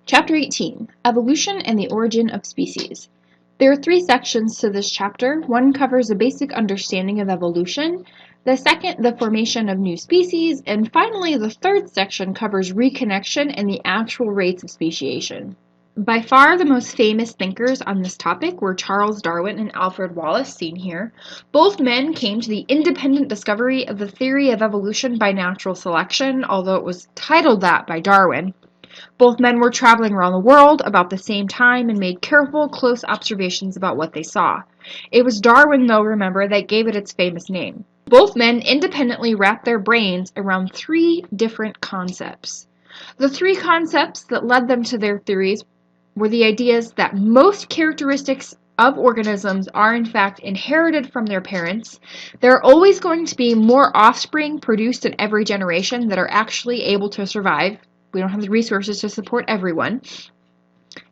Chapter 18, Evolution and the Origin of Species. There are three sections to this chapter. One covers a basic understanding of evolution, the second, the formation of new species, and finally, the third section covers reconnection and the actual rates of speciation. By far the most famous thinkers on this topic were Charles Darwin and Alfred Wallace, seen here. Both men came to the independent discovery of the theory of evolution by natural selection, although it was titled that by Darwin. Both men were traveling around the world about the same time and made careful, close observations about what they saw. It was Darwin, though, remember, that gave it its famous name. Both men independently wrapped their brains around three different concepts. The three concepts that led them to their theories were the ideas that most characteristics of organisms are in fact inherited from their parents. There are always going to be more offspring produced in every generation that are actually able to survive. We don't have the resources to support everyone,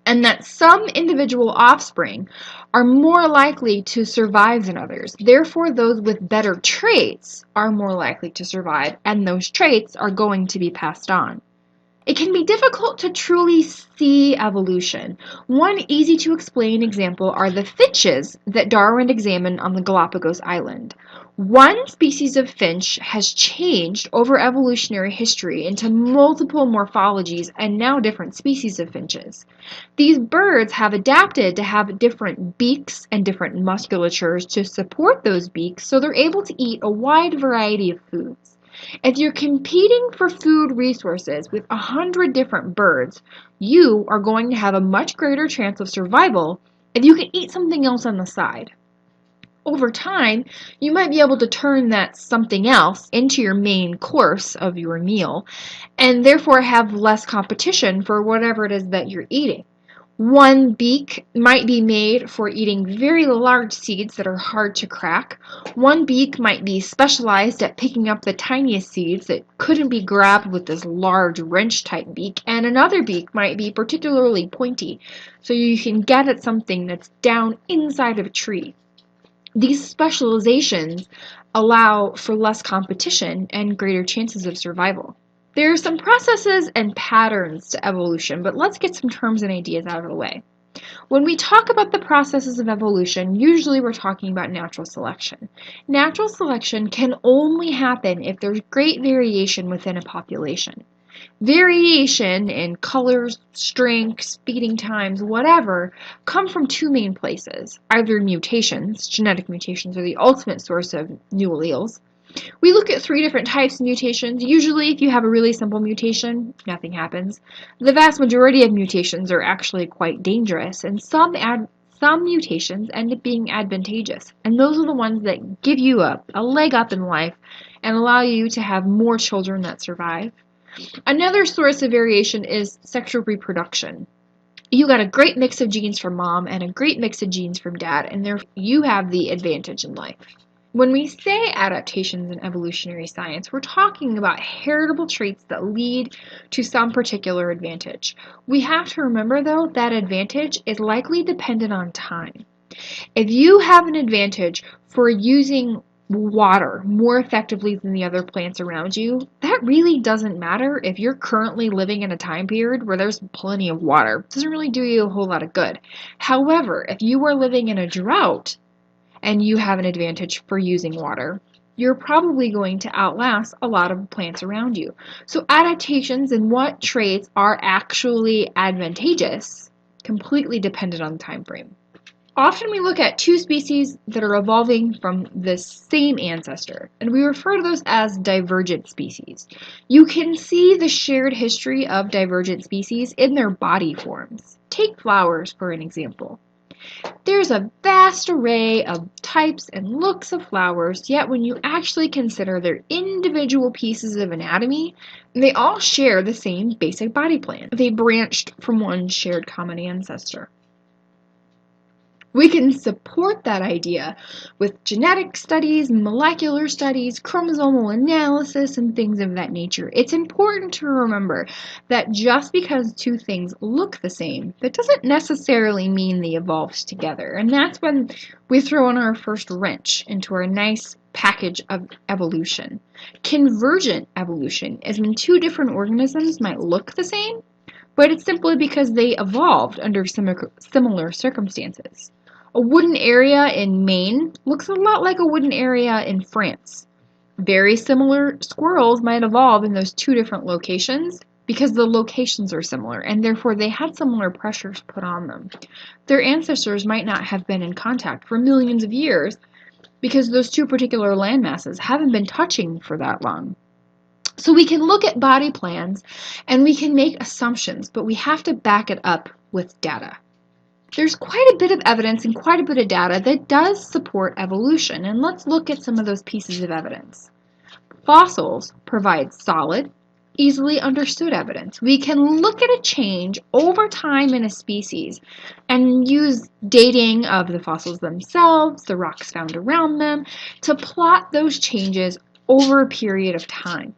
and that some individual offspring are more likely to survive than others. Therefore, those with better traits are more likely to survive, and those traits are going to be passed on. It can be difficult to truly see evolution. One easy to explain example are the finches that Darwin examined on the Galapagos Island. One species of finch has changed over evolutionary history into multiple morphologies and now different species of finches. These birds have adapted to have different beaks and different musculatures to support those beaks, so they're able to eat a wide variety of foods. If you're competing for food resources with 100 different birds, you are going to have a much greater chance of survival if you can eat something else on the side. Over time, you might be able to turn that something else into your main course of your meal, and therefore have less competition for whatever it is that you're eating. One beak might be made for eating very large seeds that are hard to crack. One beak might be specialized at picking up the tiniest seeds that couldn't be grabbed with this large wrench-type beak, and another beak might be particularly pointy, so you can get at something that's down inside of a tree. These specializations allow for less competition and greater chances of survival. There are some processes and patterns to evolution, but let's get some terms and ideas out of the way. When we talk about the processes of evolution, usually we're talking about natural selection. Natural selection can only happen if there's great variation within a population. Variation in colors, strengths, feeding times, whatever, come from two main places. Either mutations, genetic mutations are the ultimate source of new alleles. We look at three different types of mutations. Usually, if you have a really simple mutation, nothing happens. The vast majority of mutations are actually quite dangerous, and some mutations end up being advantageous. And those are the ones that give you a leg up in life and allow you to have more children that survive. Another source of variation is sexual reproduction. You got a great mix of genes from mom and a great mix of genes from dad, and therefore you have the advantage in life. When we say adaptations in evolutionary science, we're talking about heritable traits that lead to some particular advantage. We have to remember, though, that advantage is likely dependent on time. If you have an advantage for using water more effectively than the other plants around you, that really doesn't matter if you're currently living in a time period where there's plenty of water. It doesn't really do you a whole lot of good. However, if you are living in a drought, and you have an advantage for using water, you're probably going to outlast a lot of plants around you. So adaptations and what traits are actually advantageous completely dependent on the time frame. Often we look at two species that are evolving from the same ancestor, and we refer to those as divergent species. You can see the shared history of divergent species in their body forms. Take flowers for an example. There's a vast array of types and looks of flowers, yet when you actually consider their individual pieces of anatomy, they all share the same basic body plan. They branched from one shared common ancestor. We can support that idea with genetic studies, molecular studies, chromosomal analysis, and things of that nature. It's important to remember that just because two things look the same, that doesn't necessarily mean they evolved together. And that's when we throw in our first wrench into our nice package of evolution. Convergent evolution is when two different organisms might look the same, but it's simply because they evolved under similar circumstances. A wooded area in Maine looks a lot like a wooded area in France. Very similar squirrels might evolve in those two different locations because the locations are similar, and therefore they had similar pressures put on them. Their ancestors might not have been in contact for millions of years because those two particular land masses haven't been touching for that long. So we can look at body plans and we can make assumptions, but we have to back it up with data. There's quite a bit of evidence and quite a bit of data that does support evolution, and let's look at some of those pieces of evidence. Fossils provide solid, easily understood evidence. We can look at a change over time in a species and use dating of the fossils themselves, the rocks found around them, to plot those changes over a period of time.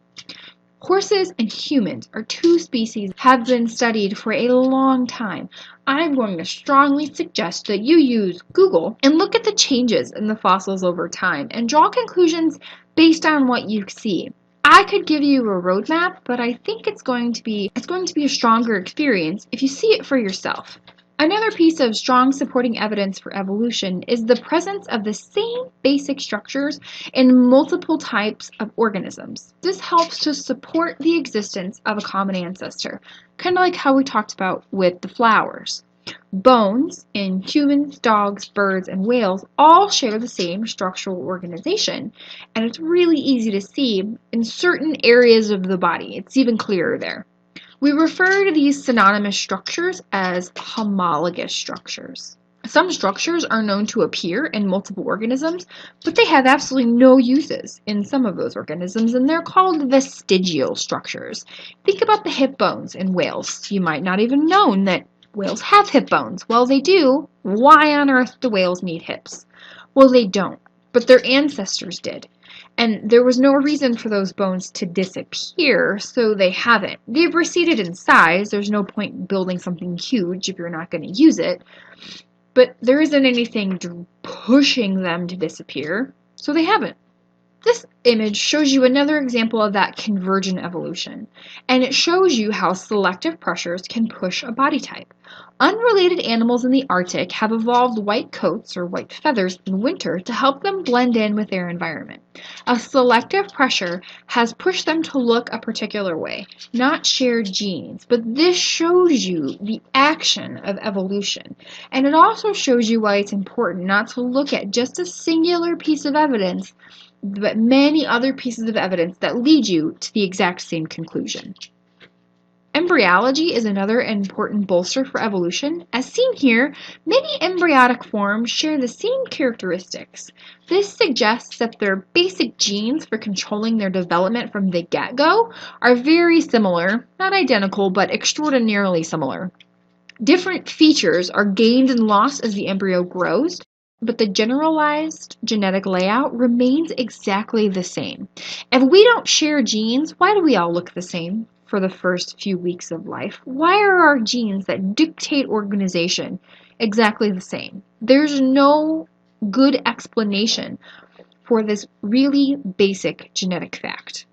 Horses and humans are two species that have been studied for a long time. I'm going to strongly suggest that you use Google and look at the changes in the fossils over time and draw conclusions based on what you see. I could give you a roadmap, but I think it's going to be a stronger experience if you see it for yourself. Another piece of strong supporting evidence for evolution is the presence of the same basic structures in multiple types of organisms. This helps to support the existence of a common ancestor, kind of like how we talked about with the flowers. Bones in humans, dogs, birds, and whales all share the same structural organization, and it's really easy to see in certain areas of the body. It's even clearer there. We refer to these synonymous structures as homologous structures. Some structures are known to appear in multiple organisms, but they have absolutely no uses in some of those organisms, and they're called vestigial structures. Think about the hip bones in whales. You might not even know that whales have hip bones. Well, they do. Why on earth do whales need hips? Well, they don't, but their ancestors did. And there was no reason for those bones to disappear, so they haven't. They've receded in size. There's no point in building something huge if you're not going to use it. But there isn't anything pushing them to disappear, so they haven't. This image shows you another example of that convergent evolution, and it shows you how selective pressures can push a body type. Unrelated animals in the Arctic have evolved white coats or white feathers in winter to help them blend in with their environment. A selective pressure has pushed them to look a particular way, not shared genes, but this shows you the action of evolution. And it also shows you why it's important not to look at just a singular piece of evidence, but many other pieces of evidence that lead you to the exact same conclusion. Embryology is another important bolster for evolution. As seen here, many embryonic forms share the same characteristics. This suggests that their basic genes for controlling their development from the get-go are very similar, not identical, but extraordinarily similar. Different features are gained and lost as the embryo grows, but the generalized genetic layout remains exactly the same. If we don't share genes, why do we all look the same for the first few weeks of life? Why are our genes that dictate organization exactly the same? There's no good explanation for this really basic genetic fact.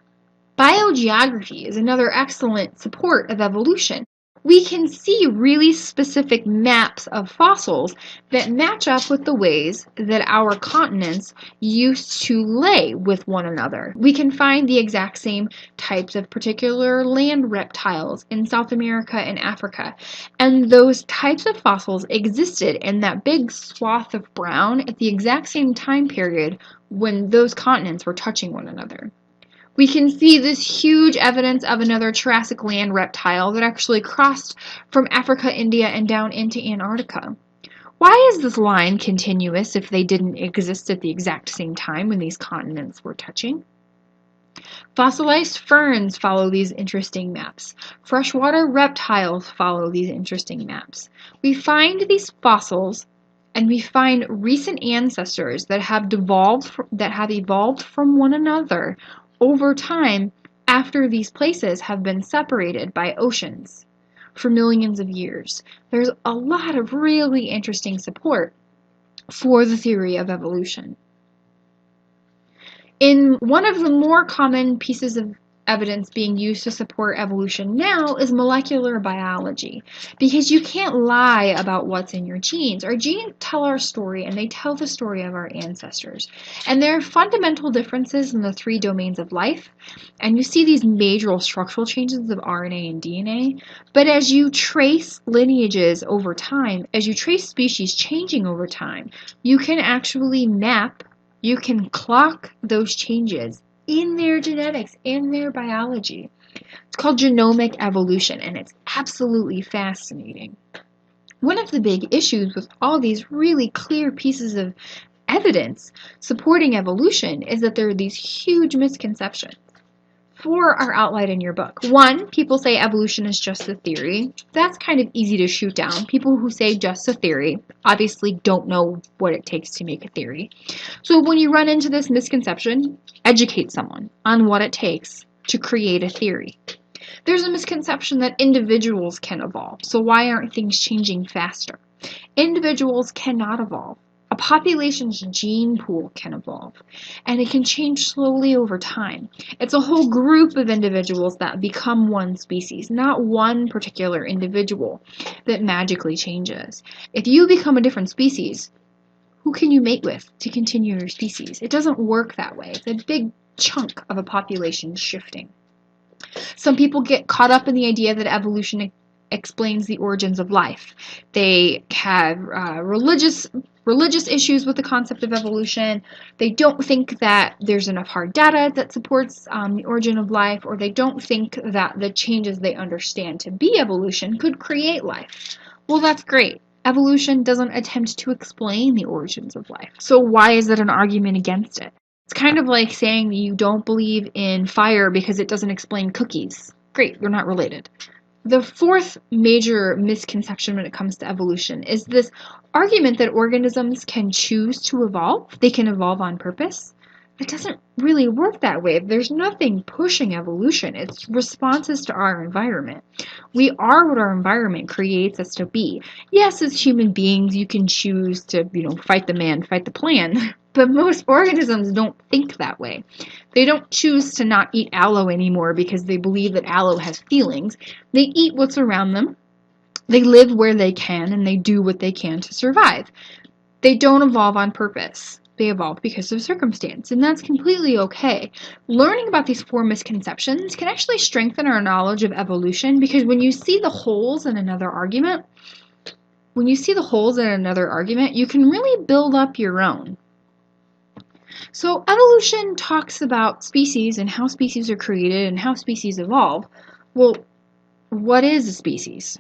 Biogeography is another excellent support of evolution. We can see really specific maps of fossils that match up with the ways that our continents used to lay with one another. We can find the exact same types of particular land reptiles in South America and Africa, and those types of fossils existed in that big swath of brown at the exact same time period when those continents were touching one another. We can see this huge evidence of another Jurassic land reptile that actually crossed from Africa, India, and down into Antarctica. Why is this line continuous if they didn't exist at the exact same time when these continents were touching? Fossilized ferns follow these interesting maps. Freshwater reptiles follow these interesting maps. We find these fossils and we find recent ancestors that have evolved from one another over time after these places have been separated by oceans for millions of years. There's a lot of really interesting support for the theory of evolution. In one of the more common pieces of evidence being used to support evolution now is molecular biology, because you can't lie about what's in your genes. Our genes tell our story, and they tell the story of our ancestors. And there are fundamental differences in the three domains of life, and you see these major structural changes of RNA and DNA. But as you trace lineages over time, as you trace species changing over time, you can actually you can clock those changes in their genetics, in their biology. It's called genomic evolution, and it's absolutely fascinating. One of the big issues with all these really clear pieces of evidence supporting evolution is that there are these huge misconceptions. Four are outlined in your book. One, people say evolution is just a theory. That's kind of easy to shoot down. People who say just a theory obviously don't know what it takes to make a theory. So when you run into this misconception, educate someone on what it takes to create a theory. There's a misconception that individuals can evolve. So why aren't things changing faster? Individuals cannot evolve. A population's gene pool can evolve, and it can change slowly over time. It's a whole group of individuals that become one species, not one particular individual that magically changes. If you become a different species, who can you mate with to continue your species? It doesn't work that way. It's a big chunk of a population shifting. Some people get caught up in the idea that evolution explains the origins of life. They have religious issues with the concept of evolution. They don't think that there's enough hard data that supports the origin of life, or they don't think that the changes they understand to be evolution could create life. Well, that's great. Evolution doesn't attempt to explain the origins of life. So why is it an argument against it? It's kind of like saying you don't believe in fire because it doesn't explain cookies. Great, they're not related. The fourth major misconception when it comes to evolution is this argument that organisms can choose to evolve. They can evolve on purpose. It doesn't really work that way. There's nothing pushing evolution. It's responses to our environment. We are what our environment creates us to be. Yes, as human beings, you can choose to, fight the man, fight the plan. But most organisms don't think that way. They don't choose to not eat aloe anymore because they believe that aloe has feelings. They eat what's around them. They live where they can, and they do what they can to survive. They don't evolve on purpose. They evolve because of circumstance, and that's completely okay. Learning about these four misconceptions can actually strengthen our knowledge of evolution, because when you see the holes in another argument, you can really build up your own. So evolution talks about species and how species are created and how species evolve. Well, what is a species?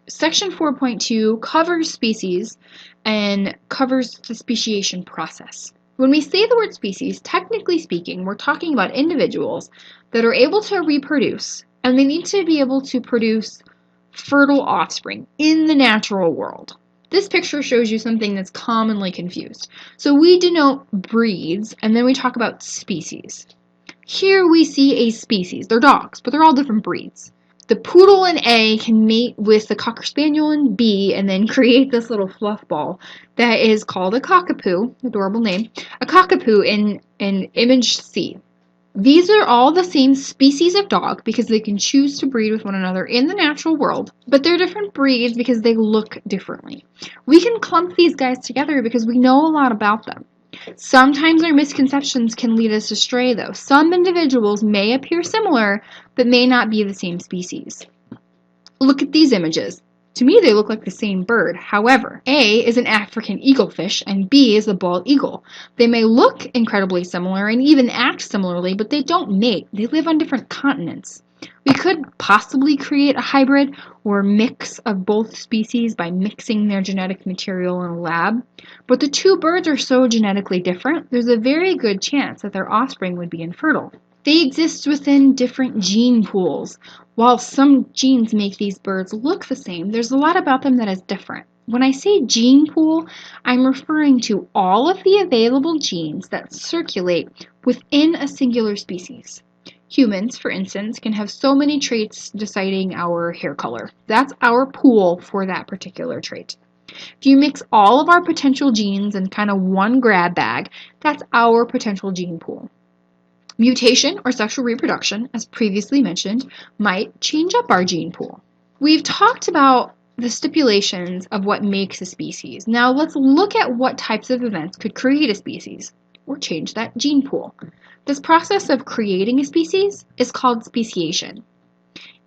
Section 4.2 covers species and covers the speciation process. When we say the word species, technically speaking, we're talking about individuals that are able to reproduce, and they need to be able to produce fertile offspring in the natural world. This picture shows you something that's commonly confused. So we denote breeds, and then we talk about species. Here we see a species. They're dogs, but they're all different breeds. The poodle in A can mate with the cocker spaniel in B and then create this little fluff ball that is called a cockapoo, adorable name, a cockapoo in image C. These are all the same species of dog because they can choose to breed with one another in the natural world, but they're different breeds because they look differently. We can clump these guys together because we know a lot about them. Sometimes our misconceptions can lead us astray, though. Some individuals may appear similar, but may not be the same species. Look at these images. To me, they look like the same bird. However, A is an African eaglefish, and B is a bald eagle. They may look incredibly similar and even act similarly, but they don't mate. They live on different continents. We could possibly create a hybrid or mix of both species by mixing their genetic material in a lab, but the two birds are so genetically different, there's a very good chance that their offspring would be infertile. They exist within different gene pools. While some genes make these birds look the same, there's a lot about them that is different. When I say gene pool, I'm referring to all of the available genes that circulate within a singular species. Humans, for instance, can have so many traits deciding our hair color. That's our pool for that particular trait. If you mix all of our potential genes in kind of one grab bag, that's our potential gene pool. Mutation or sexual reproduction, as previously mentioned, might change up our gene pool. We've talked about the stipulations of what makes a species. Now let's look at what types of events could create a species or change that gene pool. This process of creating a species is called speciation.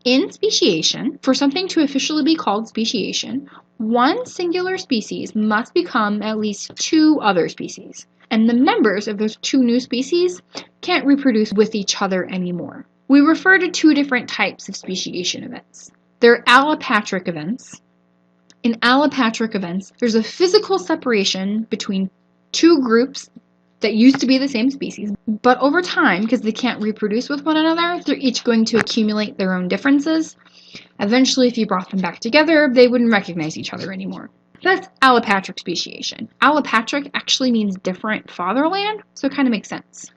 In speciation, for something to officially be called speciation, one singular species must become at least two other species, and the members of those two new species can't reproduce with each other anymore. We refer to two different types of speciation events. They're allopatric events. In allopatric events, there's a physical separation between two groups that used to be the same species, but over time, because they can't reproduce with one another, they're each going to accumulate their own differences. Eventually, if you brought them back together, they wouldn't recognize each other anymore. That's allopatric speciation. Allopatric actually means different fatherland, so it kind of makes sense.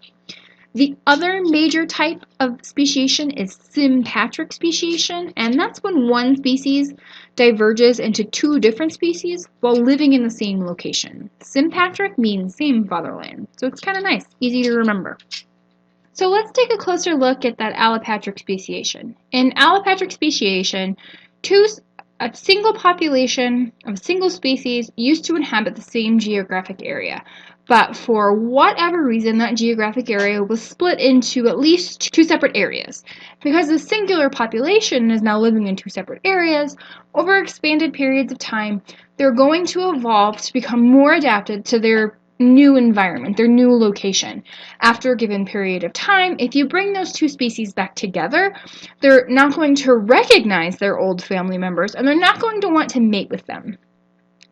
The other major type of speciation is sympatric speciation, and that's when one species diverges into two different species while living in the same location. Sympatric means same fatherland, so it's kind of nice, easy to remember. So let's take a closer look at that allopatric speciation. In allopatric speciation, a single population of a single species used to inhabit the same geographic area. But for whatever reason, that geographic area was split into at least two separate areas. Because the singular population is now living in two separate areas, over expanded periods of time, they're going to evolve to become more adapted to their new environment, their new location. After a given period of time, if you bring those two species back together, they're not going to recognize their old family members, and they're not going to want to mate with them.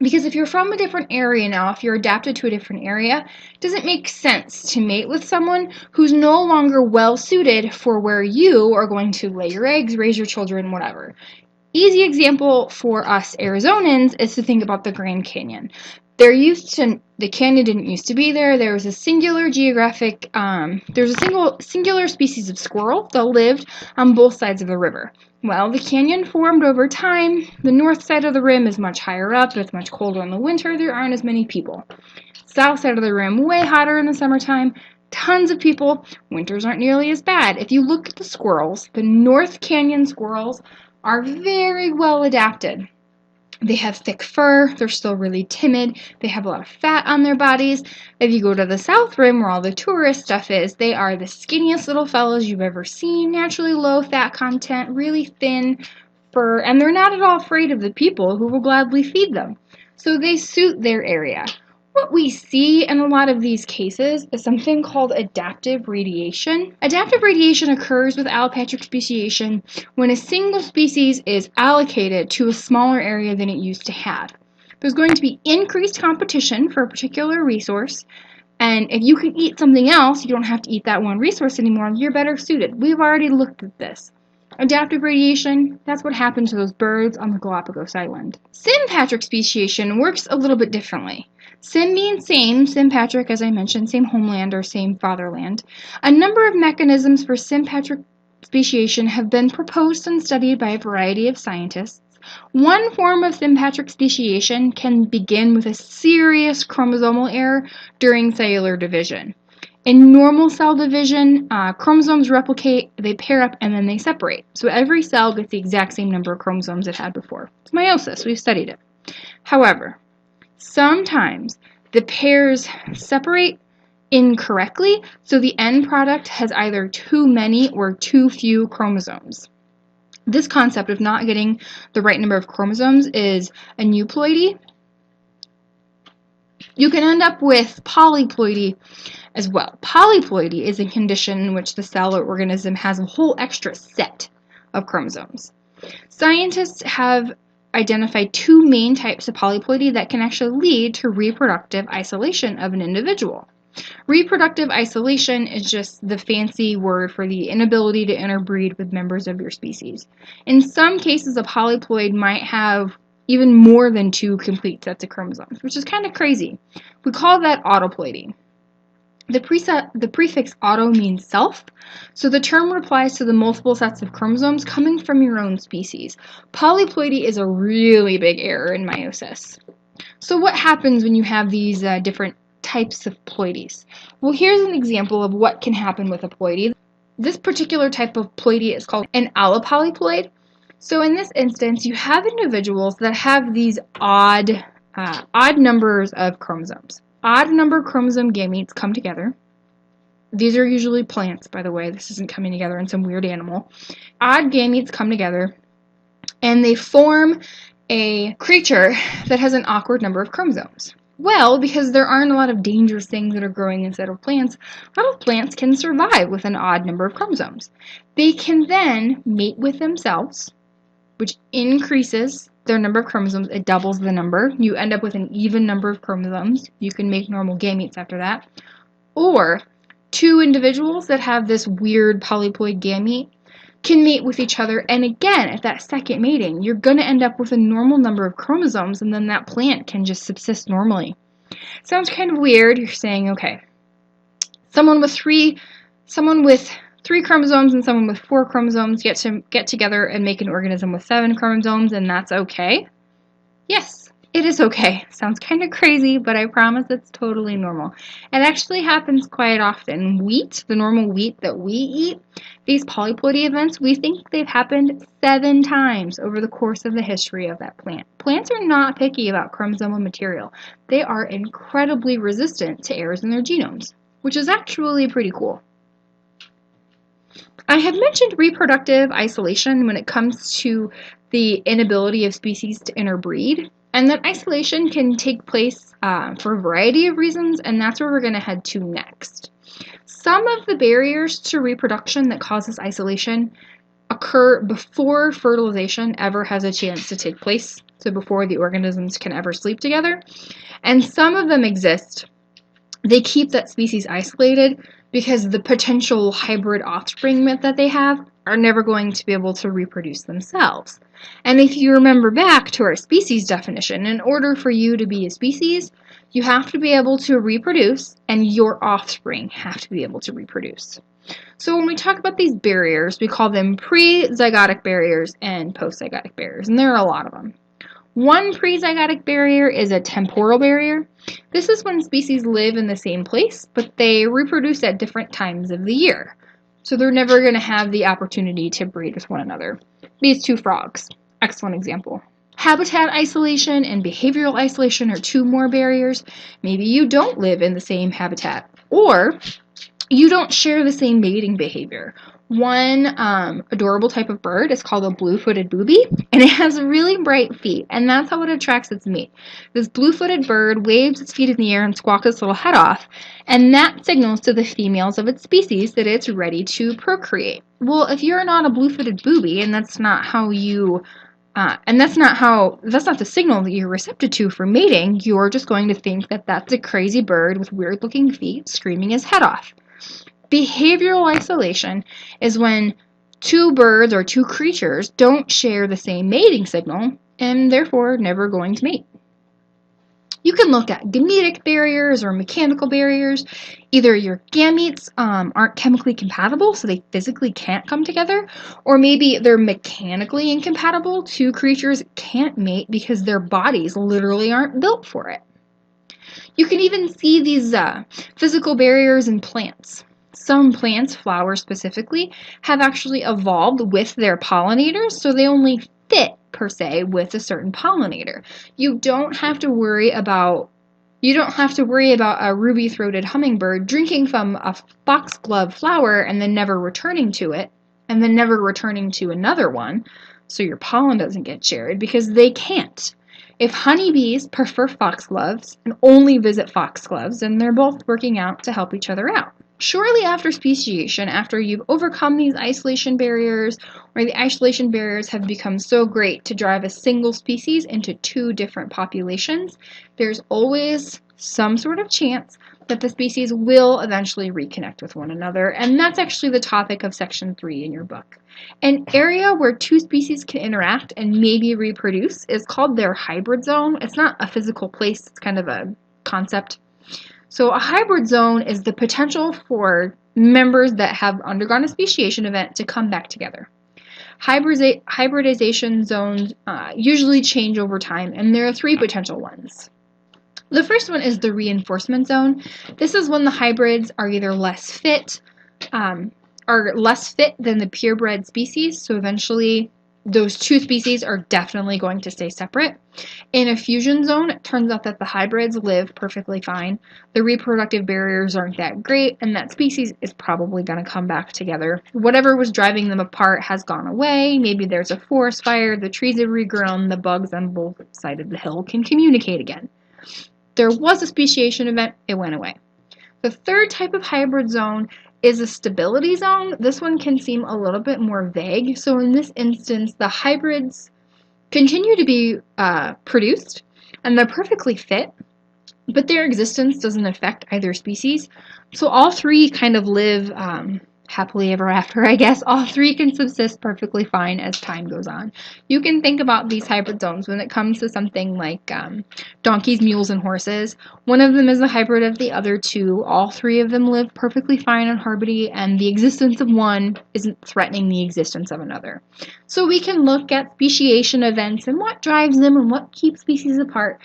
Because if you're from a different area now, if you're adapted to a different area, it doesn't make sense to mate with someone who's no longer well suited for where you are going to lay your eggs, raise your children, whatever. Easy example for us Arizonans is to think about the Grand Canyon. The canyon didn't used to be there. There was a singular singular species of squirrel that lived on both sides of the river. Well, the canyon formed over time. The north side of the rim is much higher up. It's much colder in the winter. There aren't as many people. South side of the rim, way hotter in the summertime. Tons of people. Winters aren't nearly as bad. If you look at the squirrels, the North Canyon squirrels are very well adapted. They have thick fur, they're still really timid, they have a lot of fat on their bodies. If you go to the South Rim where all the tourist stuff is, they are the skinniest little fellows you've ever seen, naturally low fat content, really thin fur, and they're not at all afraid of the people who will gladly feed them. So they suit their area. What we see in a lot of these cases is something called adaptive radiation. Adaptive radiation occurs with allopatric speciation when a single species is allocated to a smaller area than it used to have. There's going to be increased competition for a particular resource, and if you can eat something else, you don't have to eat that one resource anymore, you're better suited. We've already looked at this. Adaptive radiation, that's what happened to those birds on the Galapagos Island. Sympatric speciation works a little bit differently. Sym means same, sympatric, as I mentioned, same homeland or same fatherland. A number of mechanisms for sympatric speciation have been proposed and studied by a variety of scientists. One form of sympatric speciation can begin with a serious chromosomal error during cellular division. In normal cell division, chromosomes replicate, they pair up, and then they separate. So every cell gets the exact same number of chromosomes it had before. It's meiosis, we've studied it. However, sometimes the pairs separate incorrectly, so the end product has either too many or too few chromosomes. This concept of not getting the right number of chromosomes is aneuploidy. You can end up with polyploidy as well. Polyploidy is a condition in which the cell or organism has a whole extra set of chromosomes. Scientists have identified two main types of polyploidy that can actually lead to reproductive isolation of an individual. Reproductive isolation is just the fancy word for the inability to interbreed with members of your species. In some cases, a polyploid might have even more than two complete sets of chromosomes, which is kind of crazy. We call that autoploidy. The prefix auto means self, so the term applies to the multiple sets of chromosomes coming from your own species. Polyploidy is a really big error in meiosis. So what happens when you have these different types of ploidies. Well, here's an example of what can happen with a ploidy. This particular type of ploidy is called an allopolyploid. So in this instance, you have individuals that have these odd numbers of chromosomes. Odd number chromosome gametes come together. These are usually plants, by the way. This isn't coming together in some weird animal. Odd gametes come together, and they form a creature that has an awkward number of chromosomes. Well, because there aren't a lot of dangerous things that are growing inside of plants, a lot of plants can survive with an odd number of chromosomes. They can then mate with themselves, which increases their number of chromosomes. It doubles the number. You end up with an even number of chromosomes. You can make normal gametes after that. Or two individuals that have this weird polyploid gamete can mate with each other, and again, at that second mating, you're going to end up with a normal number of chromosomes, and then that plant can just subsist normally. Sounds kind of weird. You're saying, okay, someone with three chromosomes and someone with 4 chromosomes get together and make an organism with 7 chromosomes, and that's okay? Yes, it is okay. Sounds kind of crazy, but I promise it's totally normal. It actually happens quite often. Wheat, the normal wheat that we eat, these polyploidy events, we think they've happened 7 times over the course of the history of that plant. Plants are not picky about chromosomal material. They are incredibly resistant to errors in their genomes, which is actually pretty cool. I have mentioned reproductive isolation when it comes to the inability of species to interbreed, and that isolation can take place for a variety of reasons, and that's where we're going to head to next. Some of the barriers to reproduction that causes isolation occur before fertilization ever has a chance to take place, so before the organisms can ever sleep together, and some of them exist. They keep that species isolated because the potential hybrid offspring that they have are never going to be able to reproduce themselves. And if you remember back to our species definition, in order for you to be a species, you have to be able to reproduce, and your offspring have to be able to reproduce. So when we talk about these barriers, we call them pre-zygotic barriers and post-zygotic barriers, and there are a lot of them. One pre-zygotic barrier is a temporal barrier. This is when species live in the same place, but they reproduce at different times of the year. So they're never going to have the opportunity to breed with one another. These 2 frogs, excellent example. Habitat isolation and behavioral isolation are 2 more barriers. Maybe you don't live in the same habitat, or you don't share the same mating behavior. One adorable type of bird is called a blue-footed booby, and it has really bright feet, and that's how it attracts its mate. This blue-footed bird waves its feet in the air and squawks its little head off, and that signals to the females of its species that it's ready to procreate. Well, if you're not a blue-footed booby, and that's not how you that's not the signal that you're receptive to for mating, you're just going to think that that's a crazy bird with weird-looking feet screaming his head off. Behavioral isolation is when 2 birds or 2 creatures don't share the same mating signal and therefore never going to mate. You can look at gametic barriers or mechanical barriers. Either your gametes aren't chemically compatible, so they physically can't come together, or maybe they're mechanically incompatible. 2 creatures can't mate because their bodies literally aren't built for it. You can even see these physical barriers in plants. Some plants, flowers specifically, have actually evolved with their pollinators, so they only fit, per se, with a certain pollinator. You don't have to worry about a ruby-throated hummingbird drinking from a foxglove flower and then never returning to it, and then never returning to another one, so your pollen doesn't get shared, because they can't. If honeybees prefer foxgloves and only visit foxgloves, then they're both working out to help each other out. Shortly after speciation, after you've overcome these isolation barriers, or the isolation barriers have become so great to drive a single species into 2 different populations, there's always some sort of chance that the species will eventually reconnect with one another, and that's actually the topic of section 3 in your book. An area where 2 species can interact and maybe reproduce is called their hybrid zone. It's not a physical place, it's kind of a concept. So a hybrid zone is the potential for members that have undergone a speciation event to come back together. Hybridization zones usually change over time, and there are 3 potential ones. The first one is the reinforcement zone. This is when the hybrids are either less fit than the purebred species, so eventually those two species are definitely going to stay separate. In a fusion zone, it turns out that the hybrids live perfectly fine. The reproductive barriers aren't that great, and that species is probably going to come back together. Whatever was driving them apart has gone away. Maybe there's a forest fire, the trees have regrown, the bugs on both sides of the hill can communicate again. There was a speciation event, it went away. The third type of hybrid zone is a stability zone. This one can seem a little bit more vague. So in this instance, the hybrids continue to be produced and they're perfectly fit, but their existence doesn't affect either species. So all three kind of live happily ever after, I guess. All three can subsist perfectly fine as time goes on. You can think about these hybrid zones when it comes to something like donkeys, mules, and horses. One of them is a hybrid of the other two. All three of them live perfectly fine in harmony, and the existence of one isn't threatening the existence of another. So we can look at speciation events and what drives them and what keeps species apart.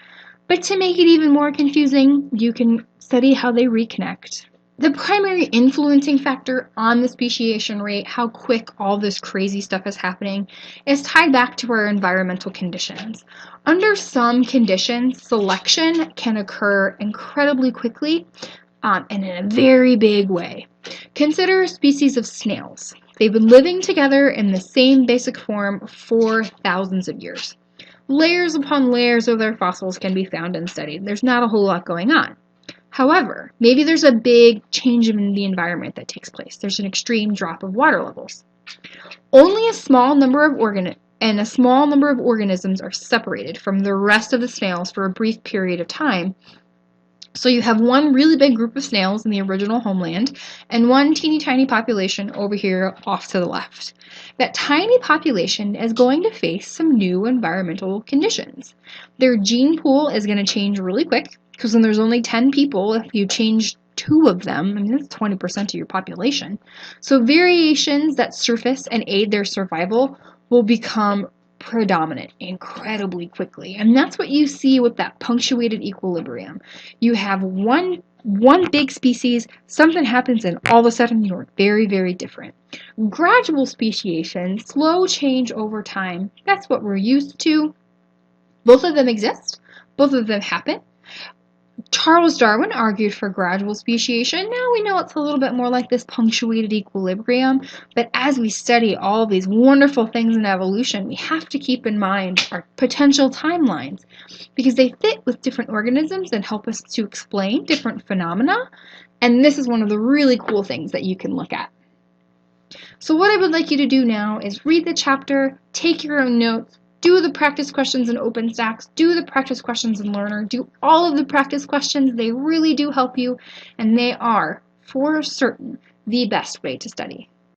But to make it even more confusing, you can study how they reconnect. The primary influencing factor on the speciation rate, how quick all this crazy stuff is happening, is tied back to our environmental conditions. Under some conditions, selection can occur incredibly quickly and in a very big way. Consider a species of snails. They've been living together in the same basic form for thousands of years. Layers upon layers of their fossils can be found and studied. There's not a whole lot going on. However, maybe there's a big change in the environment that takes place. There's an extreme drop of water levels. Only a small number of organisms are separated from the rest of the snails for a brief period of time. So you have one really big group of snails in the original homeland and one teeny tiny population over here off to the left. That tiny population is going to face some new environmental conditions. Their gene pool is going to change really quick, because when there's only 10 people, if you change 2 of them, I mean, that's 20% of your population. So variations that surface and aid their survival will become predominant incredibly quickly. And that's what you see with that punctuated equilibrium. You have one big species, something happens, and all of a sudden you're very, very different. Gradual speciation, slow change over time, that's what we're used to. Both of them exist. Both of them happen. Charles Darwin argued for gradual speciation. Now we know it's a little bit more like this punctuated equilibrium, but as we study all these wonderful things in evolution, we have to keep in mind our potential timelines because they fit with different organisms and help us to explain different phenomena, and this is one of the really cool things that you can look at. So what I would like you to do now is read the chapter, take your own notes, do the practice questions in OpenStax, do the practice questions in Learner, do all of the practice questions. They really do help you, and they are, for certain, the best way to study.